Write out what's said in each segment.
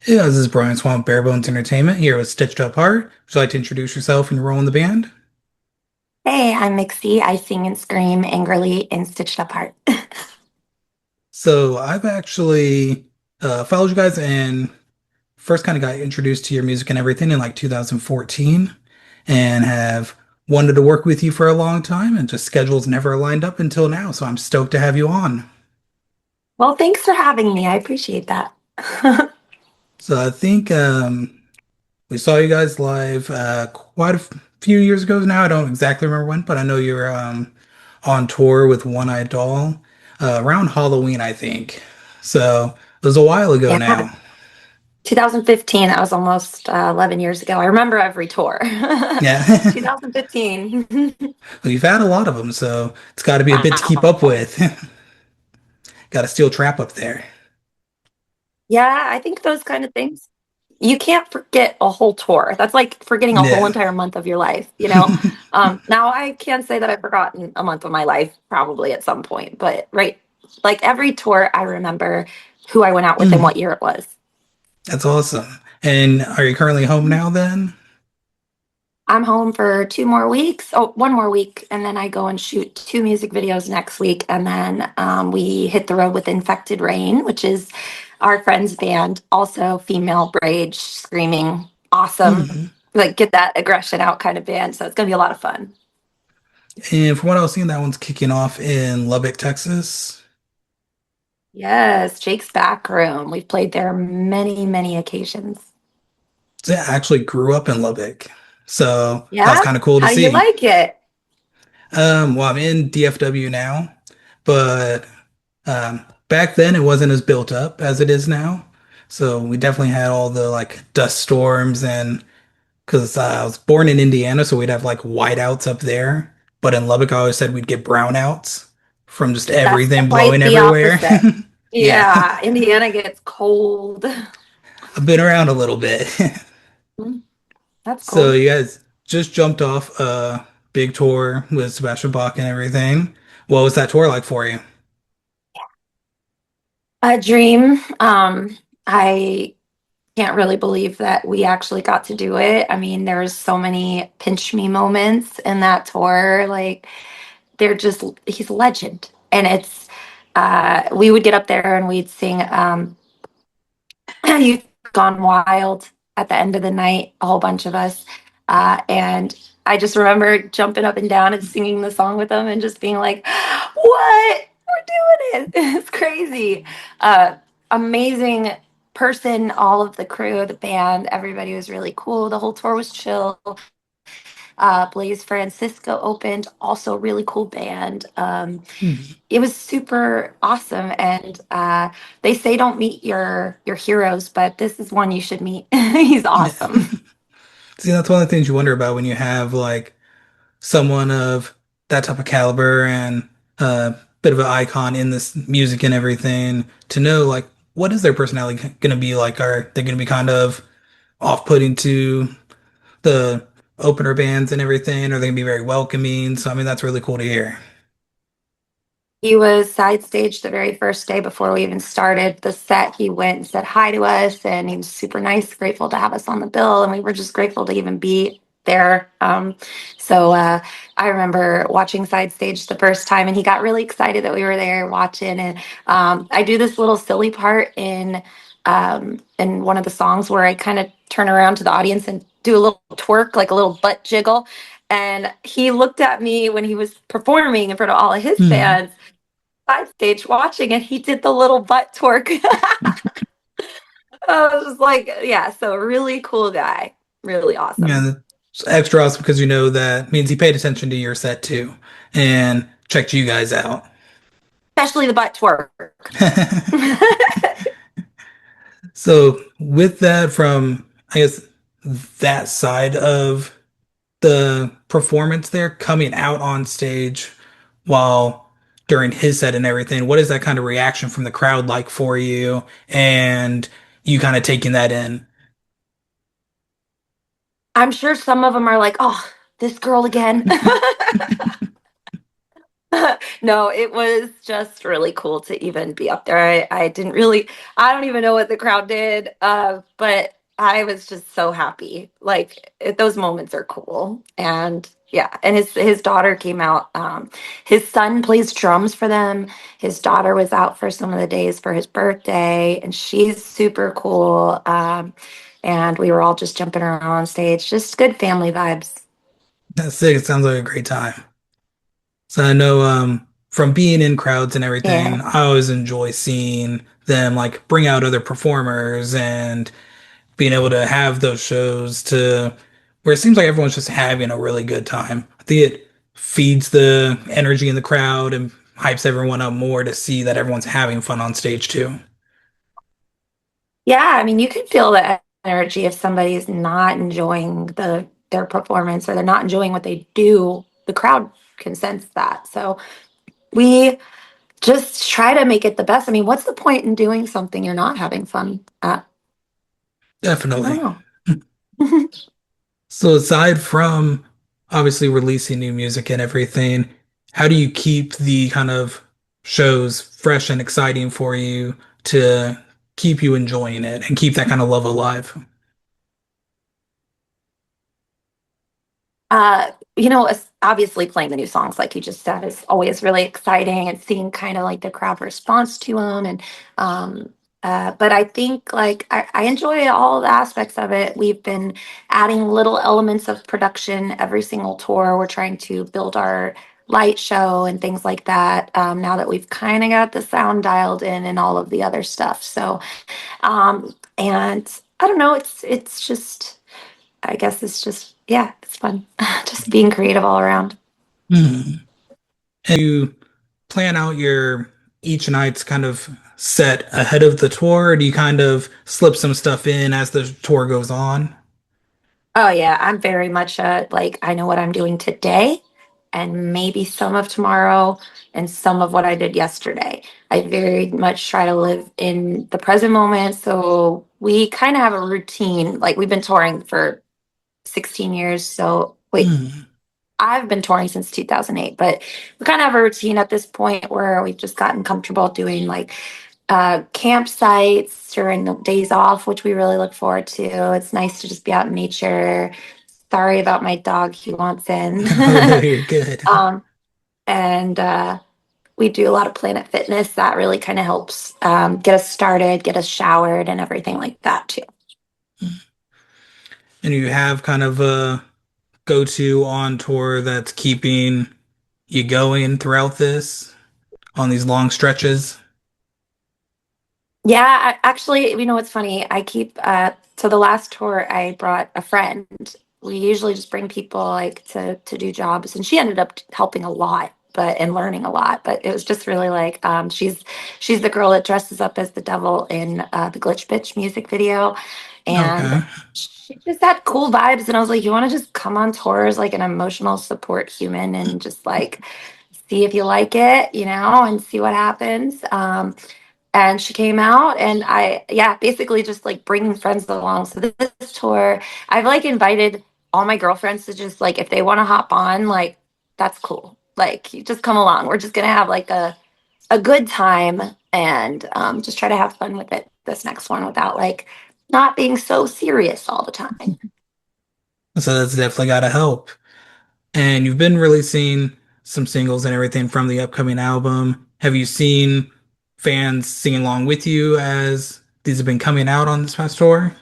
Yeah, this is Brian Swamp, BareBones Entertainment here with Stitched Up Heart. Would you like to introduce yourself and your role in the band? Hey, I'm Mixi. I sing and scream angrily in Stitched Up Heart. So I've actually followed you guys and first kind of got introduced to your music and everything in like 2014 and have wanted to work with you for a long time and just schedules never lined up until now. So I'm stoked to have you on. Well, thanks for having me. I appreciate that. So I think we saw you guys live quite a few years ago now. I don't exactly remember when, but I know you were on tour with One Eyed Doll around Halloween, I think. So it was a while ago Yeah, now. 2015, that was almost 11 years ago. I remember every tour. Yeah, 2015. we've had a lot of them, so it's got to be a bit to keep up Wow. with. Got a steel trap up there. Yeah, I think those kind of things. You can't forget a whole tour. That's like forgetting a whole Yeah. entire month of your life, Now I can say that I've forgotten a month of my life probably at some point, but right, like every tour, I remember who I went out with and Mm, what year it was. that's awesome. And are you currently home now then? I'm home for 2 more weeks. Oh, 1 more week. And then I go and shoot 2 music videos next week. And then we hit the road with Infected Rain, which is our friend's band, also female rage, screaming, awesome, Mhm. like get that aggression out kind of band. So it's going to be a lot of fun. And from what I was seeing, that one's kicking off in Lubbock, Texas. Yes, Jake's Back Room. We've played there many, many occasions. So yeah, I actually grew up in Lubbock. So that was Yeah? kind of cool to How do you see. like it? Well, I'm in DFW now, but back then it wasn't as built up as it is now. So we definitely had all the like dust storms and because I was born in Indiana, so we'd have like whiteouts up there. But in Lubbock, I always said we'd get brownouts from just That's everything blowing quite the everywhere. opposite. Yeah, Yeah, Indiana gets cold. I've been around a little bit. That's So cool. you guys just jumped off a big tour with Sebastion Bach and everything. What was that tour like for you? A dream. I can't really believe that we actually got to do it. I mean, there's so many pinch me moments in that tour. Like, they're just, he's a legend. And we would get up there and we'd sing You've Gone Wild at the end of the night, a whole bunch of us. And I just remember jumping up and down and singing the song with them and just being like, what? We're doing it. It's crazy. Uh, Amazing person, all of the crew, the band, everybody was really cool. The whole tour was chill. Blaze Francisco opened, also really cool band. Hmm. It was super awesome, and they say don't meet your heroes, but this is one you should meet. He's Yeah. awesome. See, that's one of the things you wonder about when you have like someone of that type of caliber and a bit of an icon in this music and everything to know like what is their personality going to be like? Are they going to be kind of off-putting to the opener bands and everything? Are they going to be very welcoming? So, I mean, that's really cool to hear. He was side stage the very first day before we even started the set. He went and said hi to us, and he was super nice, grateful to have us on the bill, and we were just grateful to even be there. So I remember watching side stage the first time, and he got really excited that we were there watching. And I do this little silly part in one of the songs where I kind of turn around to the audience and do a little twerk, like a little butt jiggle. And he looked at me when he was performing in front of all of his Hmm. fans side stage watching and he did the little butt twerk. I was just like, yeah, so really cool guy. Really awesome. Yeah, it's extra awesome because you know that means he paid attention to your set too and checked you guys out. Especially the butt twerk. So with that from I guess that side of the performance there coming out on stage while during his set and everything, what is that kind of reaction from the crowd like for you and you kind of taking that in? I'm sure some of them are like, oh, this girl again. No, it was just really cool to even be up there. I didn't really, I don't even know what the crowd did, but I was just so happy. Like those moments are cool, and yeah, and his daughter came out. His son plays drums for them. His daughter was out for some of the days for his birthday, and she's super cool. And we were all just jumping around on stage, just good family vibes. That's sick. It sounds like a great time. So I know from being in crowds and everything, Yeah. I always enjoy seeing them like bring out other performers and being able to have those shows to where it seems like everyone's just having a really good time. I think it feeds the energy in the crowd and hypes everyone up more to see that everyone's having fun on stage too. Yeah, I mean, you can feel the energy if somebody's not enjoying their performance or they're not enjoying what they do. The crowd can sense that. So we just try to make it the best. I mean, what's the point in doing something you're not having fun at? I don't Definitely. know. So aside from obviously releasing new music and everything, how do you keep the kind of shows fresh and exciting for you to keep you enjoying it and keep that kind of love alive? Obviously playing the new songs, like you just said, is always really exciting and seeing kind of like the crowd response to them. Um, but I think like I enjoy all the aspects of it. We've been adding little elements of production every single tour. We're trying to build our light show and things like that. Now that we've kind of got the sound dialed in and all of the other stuff. And I don't know, it's just. I guess it's just, yeah, it's fun. Just being creative all around. Hmm. And you plan out your each night's kind of set ahead of the tour, or do you kind of slip some stuff in as the tour goes on? Oh, yeah, I'm very much like, I know what I'm doing today and maybe some of tomorrow and some of what I did yesterday. I very much try to live in the present moment. So we kind of have a routine. Like, we've been touring for 16 years. So, wait, Hmm. I've been touring since 2008, but we kind of have a routine at this point where we've just gotten comfortable doing like campsites during the days off, which we really look forward to. It's nice to just be out in nature. Sorry about my dog, he wants in. Oh no, you're good. um, and we do a lot of Planet Fitness. That really kind of helps get us started, get us showered, and everything like that too. And you have kind of a go-to on tour that's keeping you going throughout this on these long stretches. Yeah, actually, you know what's funny? I keep so the last tour I brought a friend. We usually just bring people like to do jobs, and she ended up helping a lot, but and learning a lot. But it was just really like she's the girl that dresses up as the devil in the Glitch Bitch music video, and Okay. she just had cool vibes. And I was like, you want to just come on tour as like an emotional support human and just like see if you like it, and see what happens. And she came out and yeah, basically just like bringing friends along. So this tour, I've like invited all my girlfriends to just like, if they want to hop on, like, that's cool. Like, you just come along. We're just going to have like a good time and just try to have fun with it this next one without like not being so serious all the time. So that's definitely got to help. And you've been releasing some singles and everything from the upcoming album. Have you seen fans singing along with you as these have been coming out on this past tour?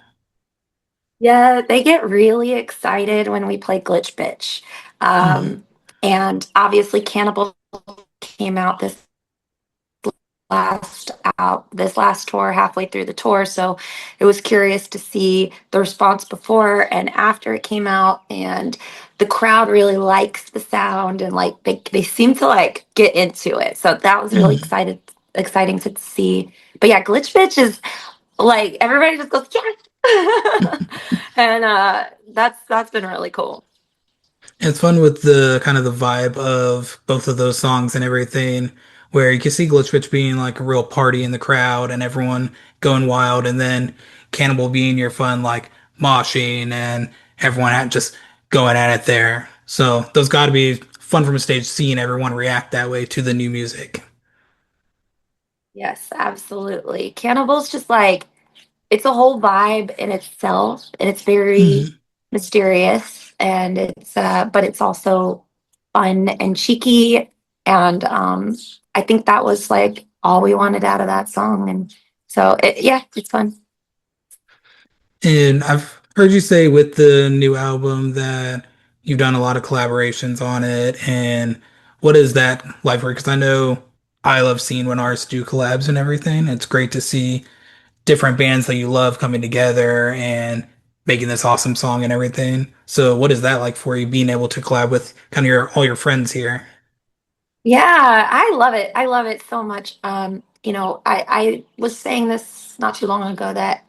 Yeah, they get really excited when we play Glitch Bitch. Hmm. Um, and obviously, Cannibal came out last this last tour halfway through the tour, so it was curious to see the response before and after it came out, and the crowd really likes the sound and like they seem to like get into it, so that was really Hmm. exciting to see. But yeah, Glitch Bitch is like everybody just goes yes. And that's been really cool. It's fun with the kind of the vibe of both of those songs and everything, where you can see Glitch Witch being like a real party in the crowd and everyone going wild, and then Cannibal being your fun like moshing and everyone just going at it there. So those got to be fun from a stage seeing everyone react that way to the new music. Yes, absolutely. Cannibal's just like it's a whole vibe in itself, and it's very Hmm. mysterious, and it's but it's also fun and cheeky, and I think that was like all we wanted out of that song, and so yeah, it's fun. And I've heard you say with the new album that you've done a lot of collaborations on it. And what is that like for? Because I know I love seeing when artists do collabs and everything. It's great to see different bands that you love coming together and making this awesome song and everything. So what is that like for you being able to collab with kind of your all your friends here? Yeah, I love it. I love it so much. I was saying this not too long ago that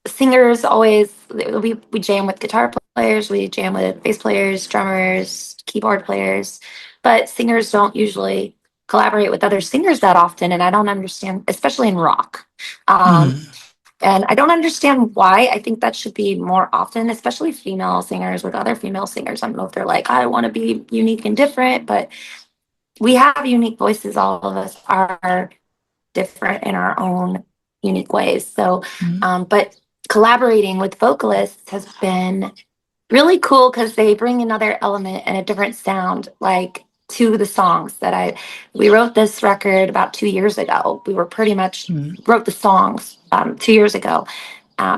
singers always we jam with guitar players, we jam with bass players, drummers, keyboard players, but singers don't usually collaborate with other singers that often, and I don't understand, especially in rock. Um, Hmm. and I don't understand why. I think that should be more often, especially female singers with other female singers. I don't know if they're like, I want to be unique and different, but we have unique voices. All of us are different in our own unique ways. So, but collaborating with vocalists has been really cool because they bring another element and a different sound, like to the songs that we wrote this record about 2 years ago. We were pretty much Hmm. wrote the songs 2 years ago.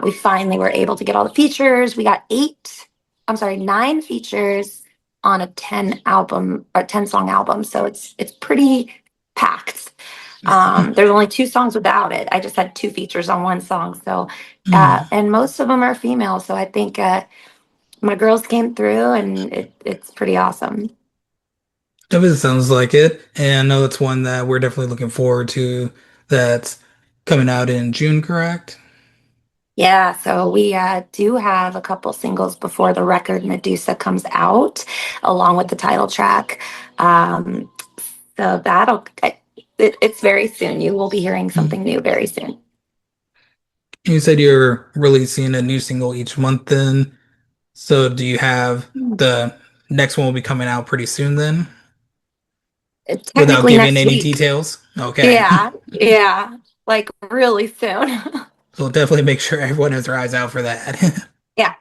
We finally were able to get all the features. We got I'm sorry, 9 features on a 10 song album. So it's pretty packed. There's only 2 songs without it. I just had 2 features on one song. So, Hmm. and most of them are female. So I think my girls came through, and it's pretty awesome. Definitely sounds like it. And I know it's one that we're definitely looking forward to that's coming out in June, correct? Yeah, so we do have a couple singles before the record Medusa comes out, along with the title track. Um, so it's very soon. You will be hearing Hmm. something new very soon. You said you're releasing a new single each month then. So do you have the next one will be coming out pretty soon then? Without Technically giving next any week. details? Okay. Yeah, yeah, like really soon. So definitely make sure everyone has their eyes out for that. Yeah.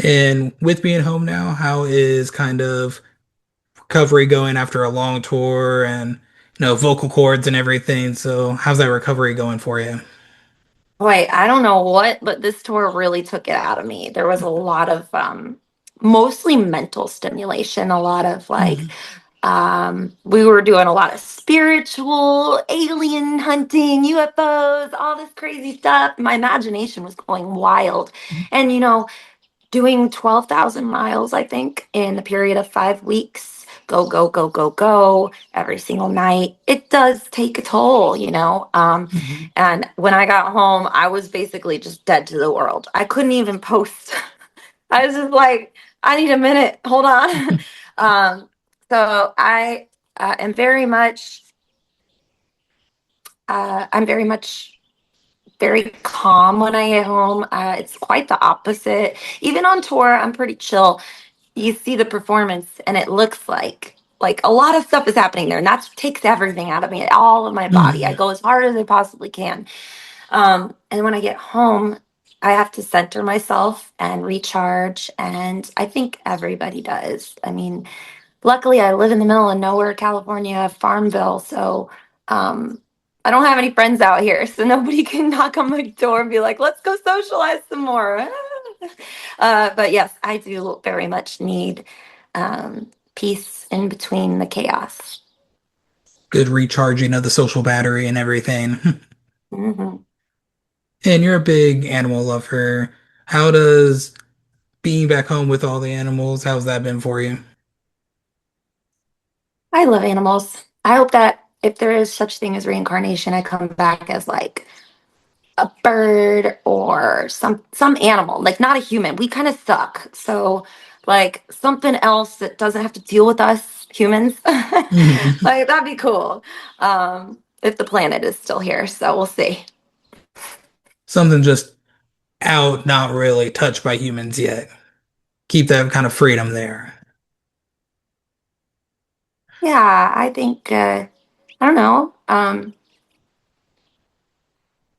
And with being home now, how is kind of recovery going after a long tour and vocal cords and everything? So how's that recovery going for you? Boy, I don't know what, but this tour really took it out of me. There was a lot of mostly mental stimulation, a lot of like Mhm. we were doing a lot of spiritual alien hunting, UFOs, all this crazy stuff. My imagination was going wild. And doing 12,000 miles, I think, in a period of 5 weeks. Go, go, go, go, go every single night. It does take a toll. Mhm. And when I got home, I was basically just dead to the world. I couldn't even post. I was just like, I need a minute. Hold on. um, so I am very much, I'm very calm when I get home. It's quite the opposite. Even on tour, I'm pretty chill. You see the performance and it looks like a lot of stuff is happening there, and that takes everything out of me, all of my body. I Mhm. go as hard as I possibly can. And when I get home, I have to center myself and recharge, and I think everybody does. I mean, luckily I live in the middle of nowhere, California, Farmville, so um I don't have any friends out here, so nobody can knock on my door and be like, let's go socialize some more. But yes, I do very much need peace in between the chaos. Good recharging of the social battery and everything. Hmm. And you're a big animal lover. How does being back home with all the animals, how's that been for you? I love animals. I hope that if there is such thing as reincarnation, I come back as like a bird or some animal, like not a human. We kind of suck. So like something else that doesn't have to deal with us humans. Mhm. Like that'd be cool. If the planet is still here. So we'll see. Something just out, not really touched by humans yet. Keep that kind of freedom there. Yeah, I think I don't know.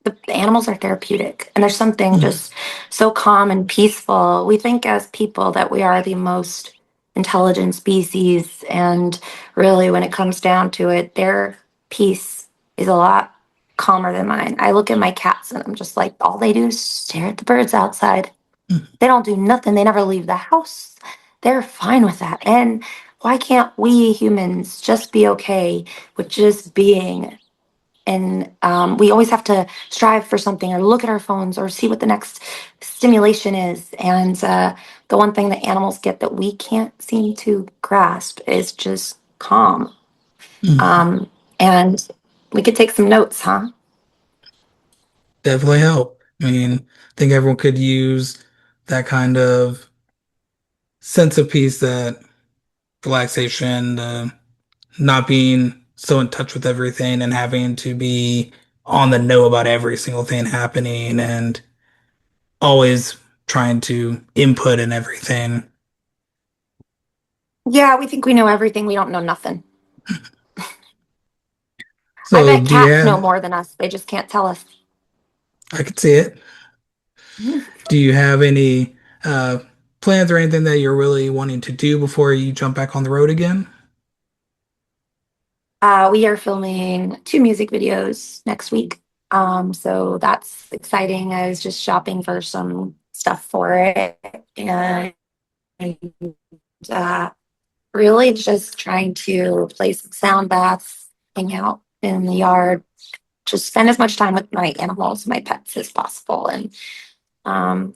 The animals are therapeutic, and there's something Mhm. just so calm and peaceful. We think as people that we are the most intelligent species, and really, when it comes down to it, their peace is a lot calmer than mine. I look at my cats, and I'm just like, all they do is stare at the birds outside. Mhm. They don't do nothing. They never leave the house. They're fine with that. And why can't we humans just be okay with just being? And we always have to strive for something or look at our phones or see what the next stimulation is. And the one thing that animals get that we can't seem to grasp is just calm. Mhm. Um, and we could take some notes, huh? Definitely help. I mean, I think everyone could use that kind of sense of peace, that relaxation, not being so in touch with everything and having to be on the know about every single thing happening and always trying to input in everything. Yeah, we think we know everything. We don't know nothing. I So bet do you cats know have, more than us. They just can't tell us. I could see it. Do you have any uh, plans or anything that you're really wanting to do before you jump back on the road again? We are filming two music videos next week. So that's exciting. I was just shopping for some stuff for it and uh, really just trying to play some sound baths, hang out in the yard, just spend as much time with my animals, my pets as possible, and um,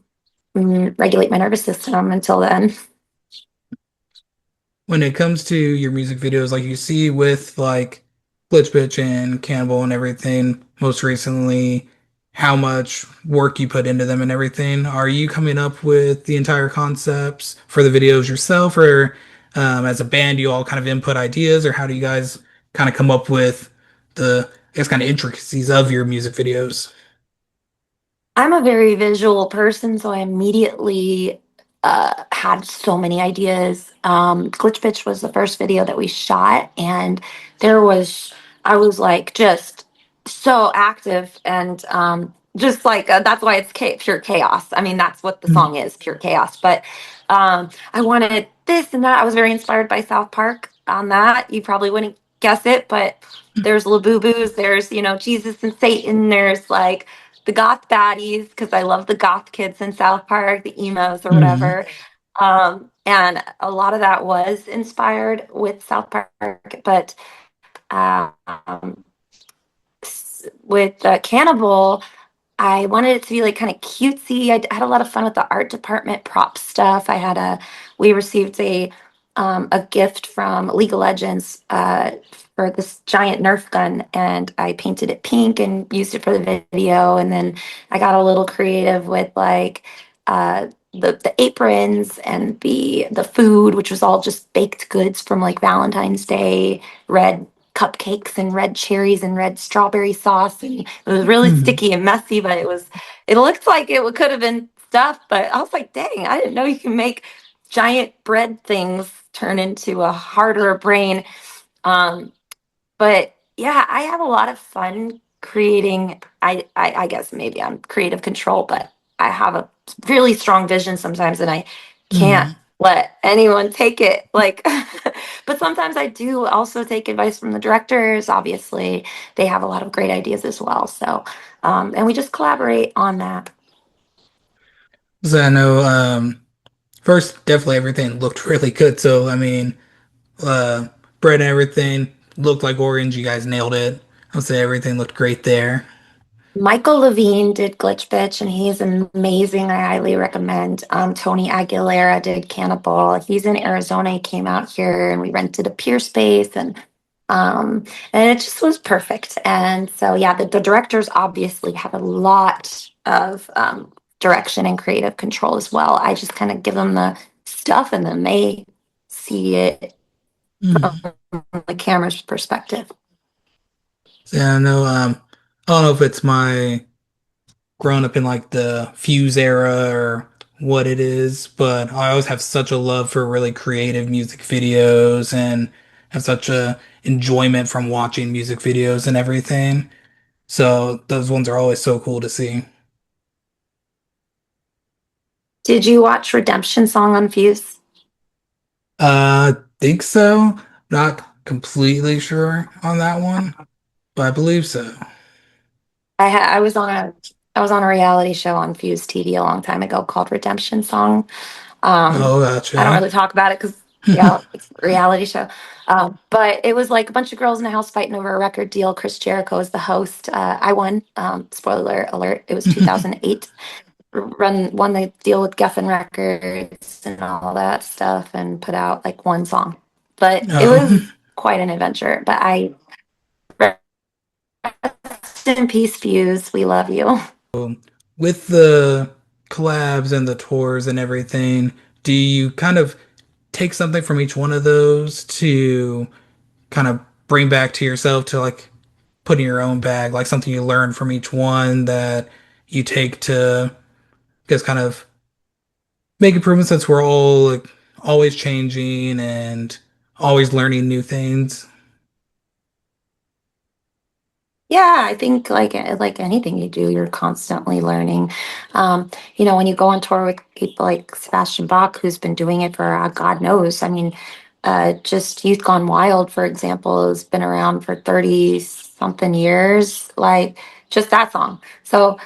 regulate my nervous system until then. When it comes to your music videos, like you see with like Glitch Bitch and Cannibal and everything, most recently, how much work you put into them and everything, are you coming up with the entire concepts for the videos yourself, or as a band, you all kind of input ideas, or how do you guys kind of come up with the, I guess, kind of intricacies of your music videos? I'm a very visual person, so I immediately had so many ideas. Glitch Pitch was the first video that we shot, and there was, I was like just so active and just like that's why it's pure chaos. I mean, that's what the Mhm. song is, pure chaos. But I wanted this and that. I was very inspired by South Park on that. You probably wouldn't guess it, but there's Labubu's, there's, Jesus and Satan, there's like the goth baddies because I love the goth kids in South Park, the emos or Mhm. whatever. And a lot of that was inspired with South Park, but um, with Cannibal, I wanted it to be like kind of cutesy. I had a lot of fun with the art department prop stuff. We received a gift from League of Legends for this giant Nerf gun, and I painted it pink and used it for the video. And then I got a little creative with like the aprons and the food, which was all just baked goods from like Valentine's Day, red cupcakes and red cherries and red strawberry sauce, and it was really Mhm. sticky and messy, but it looked like it could have been stuff. But I was like, dang, I didn't know you can make giant bread things turn into a harder brain. um but yeah, I have a lot of fun creating. I guess maybe I'm creative control, but I have a really strong vision sometimes, and I can't Mhm. let anyone take it. Like, but sometimes I do also take advice from the directors. Obviously, they have a lot of great ideas as well. So, and we just collaborate on that. So I know, first, definitely everything looked really good. So, I mean, uh, bread and everything looked like orange. You guys nailed it. I would say everything looked great there. Michael Levine did Glitch Bitch, and he's amazing. I highly recommend. Tony Aguilera did Cannibal. He's in Arizona. He came out here, and we rented a pier space, um, and it just was perfect. And so, yeah, the directors obviously have a lot of direction and creative control as well. I just kind of give them the stuff, and then they see it from Mhm. the camera's perspective. So, yeah, I know, I don't know if it's my growing up in like the Fuse era or what it is, but I always have such a love for really creative music videos and have such a enjoyment from watching music videos and everything. So those ones are always so cool to see. Did you watch Redemption Song on Fuse? Think so. Not completely sure on that one, but I believe so. I was on a reality show on Fuse TV a long time ago called Redemption Song. Um, Oh, I don't gotcha. really talk about it because, yeah, it's a reality show. But it was like a bunch of girls in a house fighting over a record deal. Chris Jericho is the host. I won. Spoiler alert. It was 2008. Won the deal with Geffen Records and all that stuff and put out like one song. But it Oh. was quite an adventure. But I rest in peace, Fuse. We love you. With the collabs and the tours and everything, do you kind of take something from each one of those to kind of bring back to yourself to like put in your own bag, like something you learn from each one that you take to just kind of make improvements since we're all like always changing and always learning new things? Yeah, I think like anything you do, you're constantly learning. When you go on tour with people like Sebastion Bach, who's been doing it for God knows. I mean, just Youth Gone Wild, for example, has been around for 30 something years. Like just that song. So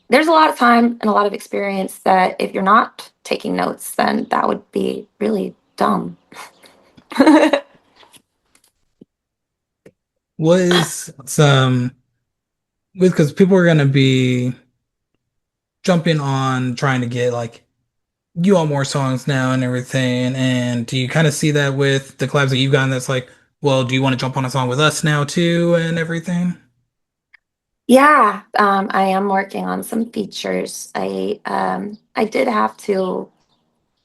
there's a lot of time and a lot of experience that if you're not taking notes, then that would be really dumb. What is some with because people are gonna be jumping on trying to get like you want more songs now and everything. And do you kind of see that with the collabs that you've gotten that's like, well, do you want to jump on a song with us now too and everything? Yeah, I am working on some features. I did have to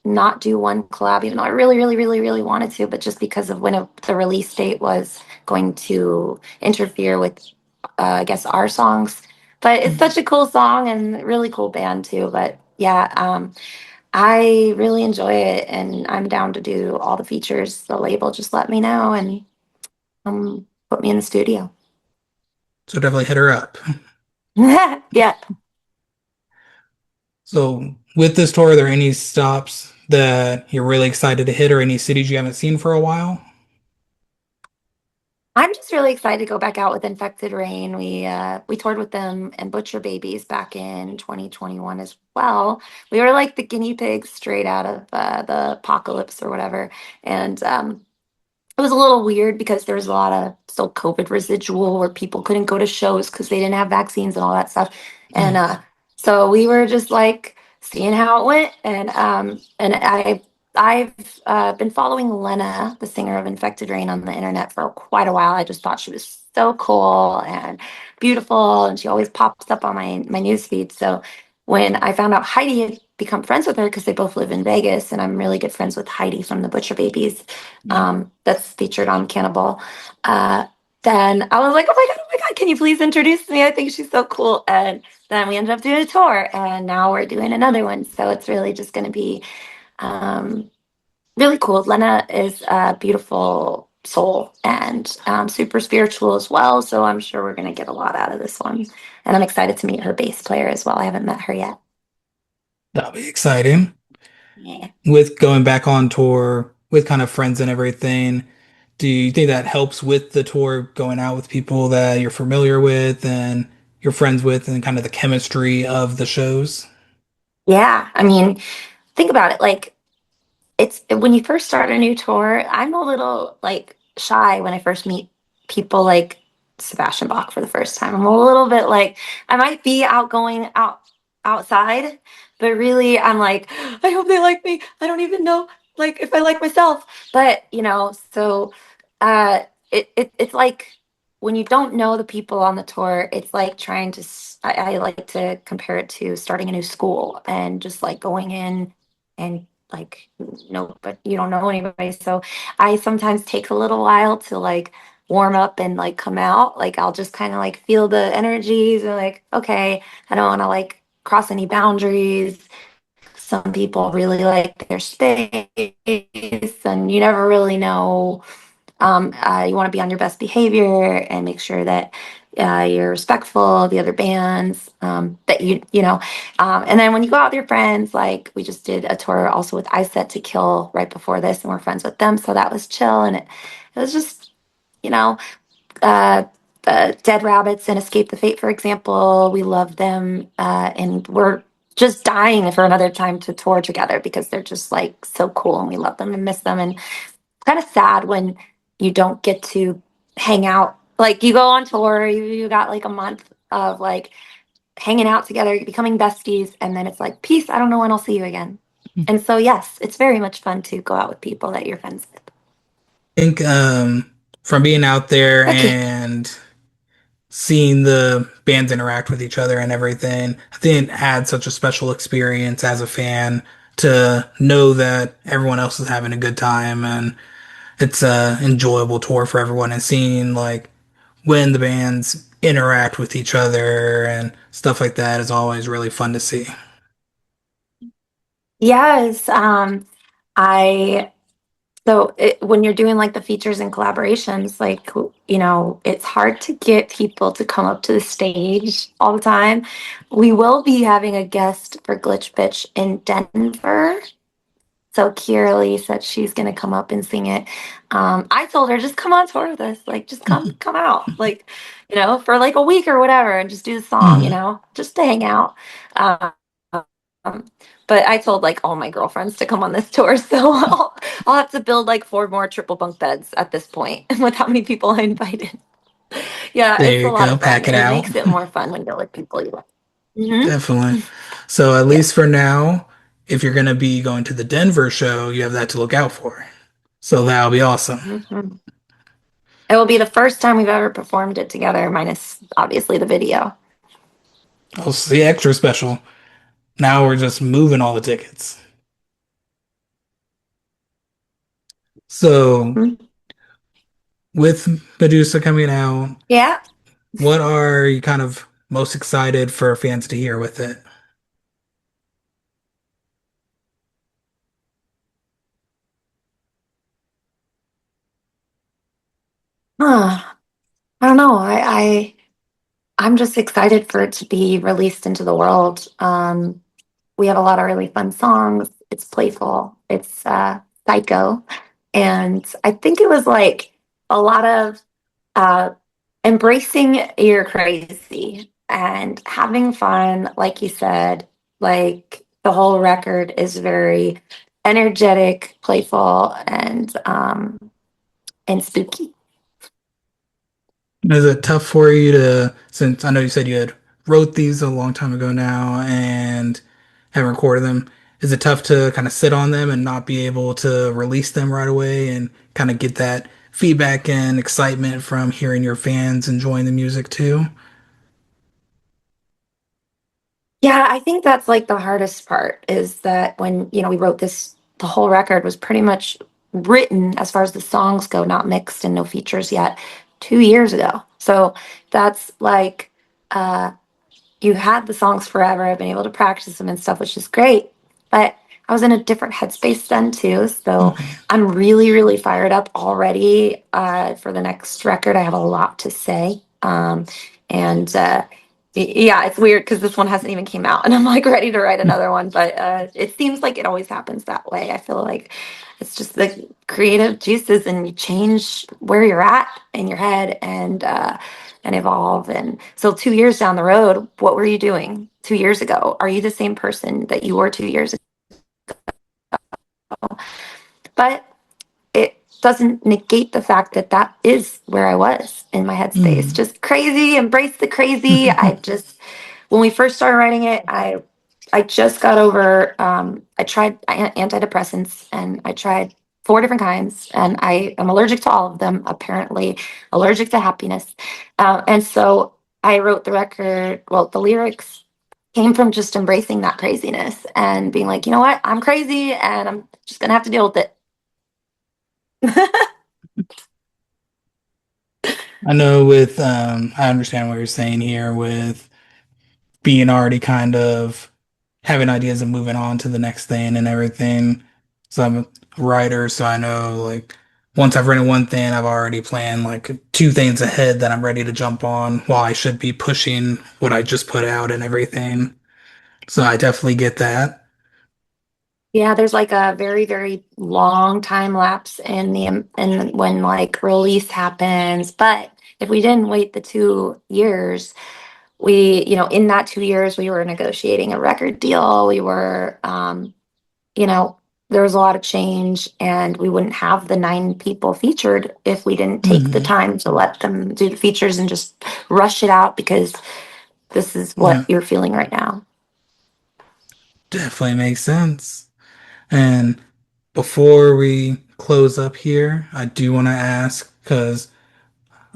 not do one collab, even though I really, really, really, really wanted to, but just because of when the release date was going to interfere with, I guess, our songs. But it's such a cool song and really cool band too. But yeah, I really enjoy it, and I'm down to do all the features. The label just let me know and put me in the studio. So definitely hit her up. Yeah. So with this tour, are there any stops that you're really excited to hit or any cities you haven't seen for a while? I'm just really excited to go back out with Infected Rain. We toured with them and Butcher Babies back in 2021 as well. We were like the guinea pigs straight out of the apocalypse or whatever. And it was a little weird because there was a lot of still COVID residual where people couldn't go to shows because they didn't have vaccines and all that stuff. And Oh, so we were just like seeing how it went. And I've been following Lena, the singer of Infected Rain, on the internet for quite a while. I just thought she was so cool and beautiful, and she always pops up on my news feed. So when I found out Heidi had become friends with her because they both live in Vegas, and I'm really good friends with Heidi from the Butcher Babies, that's featured on Cannibal. Uh, then I was like, oh my God, can you please introduce me? I think she's so cool. And then we ended up doing a tour, and now we're doing another one. So it's really just going to be um, really cool. Lena is a beautiful soul and super spiritual as well. So I'm sure we're going to get a lot out of this one. And I'm excited to meet her bass player as well. I haven't met her yet. that'll be exciting. Yeah. With going back on tour with kind of friends and everything, do you think that helps with the tour going out with people that you're familiar with and you're friends with and kind of the chemistry of the shows? Yeah. I mean, think about it. Like, it's when you first start a new tour, I'm a little like shy when I first meet people like Sebastian Bach for the first time. I'm a little bit like I might be outgoing outside, but really I'm like, I hope they like me. I don't even know like if I like myself. But so uh it's like when you don't know the people on the tour, it's like trying to I like to compare it to starting a new school and just like going in and like no, but you don't know anybody. So I sometimes take a little while to like warm up and like come out. Like I'll just kind of like feel the energies and like, okay, I don't want to like cross any boundaries. Some people really like their space and you never really know You want to be on your best behavior and make sure that you're respectful of the other bands, that and then when you go out with your friends, like we just did a tour also with I Set to Kill right before this, and we're friends with them, so that was chill, and it was just, you know, uh, Dead Rabbits and Escape the Fate, for example. We love them, and we're just dying for another time to tour together because they're just like so cool, and we love them and miss them. And kind of sad when you don't get to hang out. Like you go on tour, you got like a month of like hanging out together, becoming besties, and then it's like, peace, I don't know when I'll see you again. And so, yes, it's very much fun to go out with people that you're friends with. think from being out there Okay. and seeing the bands interact with each other and everything, I think it adds such a special experience as a fan to know that everyone else is having a good time and it's a enjoyable tour for everyone and seeing like when the bands interact with each other and stuff like that is always really fun to see. Yes. I when you're doing like the features and collaborations, like, it's hard to get people to come up to the stage all the time. We will be having a guest for Glitch Bitch in Denver. So Kira said she's gonna come up and sing it. I told her just come on tour with us, like just come out, like, for like a week or whatever, and just do the song, Mhm. just to hang out. Um, but I told like all my girlfriends to come on this tour, so I'll have to build like 4 more triple bunk beds at this point with how many people I invited. Yeah, There it's a you lot go, of fun. pack it It out. makes it more fun when you're with people you like. Definitely. Mm-hmm. So at Yeah. least for now, if you're gonna be going to the Denver show, you have that to look out for. So that'll be awesome. Mhm. It will be the first time we've ever performed it together, minus obviously the video. I'll see extra special. Now we're just moving all the tickets. So Mhm. with Medusa coming out, Yeah. what are you kind of most excited for fans to hear with it? Huh. I don't know. I'm just excited for it to be released into the world. We have a lot of really fun songs. It's playful. It's psycho, and I think it was like a lot of uh, embracing your crazy and having fun. Like you said, like the whole record is very energetic, playful, and spooky. Is it tough for you to, since I know you said you had wrote these a long time ago now and haven't recorded them, is it tough to kind of sit on them and not be able to release them right away and kind of get that feedback and excitement from hearing your fans enjoying the music too? Yeah, I think that's like the hardest part is that when, we wrote this, the whole record was pretty much written as far as the songs go, not mixed and no features yet, 2 years ago. So that's like, uh, you had the songs forever. I've been able to practice them and stuff, which is great. But I was in a different headspace then too. So Mhm. I'm really, really fired up already for the next record. I have a lot to say. And yeah, it's weird because this one hasn't even came out and I'm like ready to write another one. But it seems like it always happens that way. I feel like it's just the creative juices and you change where you're at in your head and evolve. And so 2 years down the road, what were you doing 2 years ago? Are you the same person that you were 2 years ago? But it doesn't negate the fact that that is where I was in my headspace. Mhm. Just crazy, embrace the crazy. When we first started writing it, I just got over, I tried antidepressants and I tried 4 different kinds, and I am allergic to all of them, apparently, allergic to happiness. And so I wrote the record, well, the lyrics came from just embracing that craziness and being like, you know what, I'm crazy and I'm just going to have to deal with it. I know with I understand what you're saying here with being already kind of having ideas of moving on to the next thing and everything. So I'm a writer, so I know like once I've written one thing, I've already planned like two things ahead that I'm ready to jump on while I should be pushing what I just put out and everything. So I definitely get that. Yeah, there's like a very, very long time lapse in the in when like release happens. But if we didn't wait the 2 years, in that 2 years, we were negotiating a record deal. You know, there was a lot of change, and we wouldn't have the 9 people featured if we didn't take the Hmm. time to let them do the features and just rush it out because this is what Yeah, you're feeling right now. definitely makes sense. And before we close up here, I do want to ask because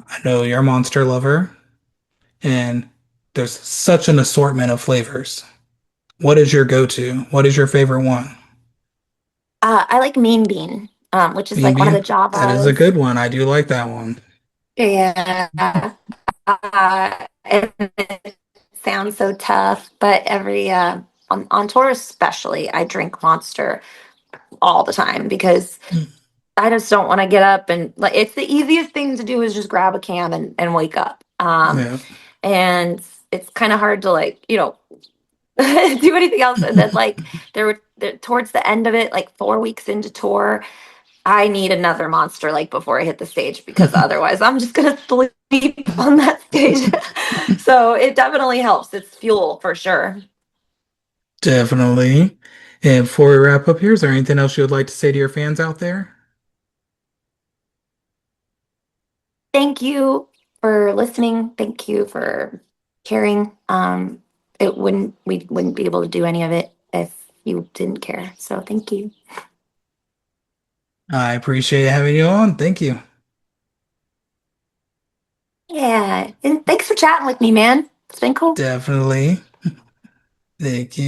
I know you're a monster lover and there's such an assortment of flavors. What is your go-to? What is your favorite one? I like Mean Bean, which is Bean like one of the Bean? That is a Javas. good one. I do like that one. Yeah. And it sounds so tough, but on tour especially, I drink Monster all the time because I just don't want to get up and like it's the easiest thing to do is just grab a can and wake up. Yeah. And it's kind of hard to like, do anything else. And then like towards the end of it, like 4 weeks into tour, I need another monster like before I hit the stage because otherwise I'm just gonna sleep on that stage. So it definitely helps. It's fuel for sure. Definitely. And before we wrap up here, is there anything else you would like to say to your fans out there? Thank you for listening. Thank you for caring. We wouldn't be able to do any of it if you didn't care. So thank you. I appreciate having you on. Thank you. Yeah. And thanks for chatting with me, man. It's been cool. Definitely. Thank you.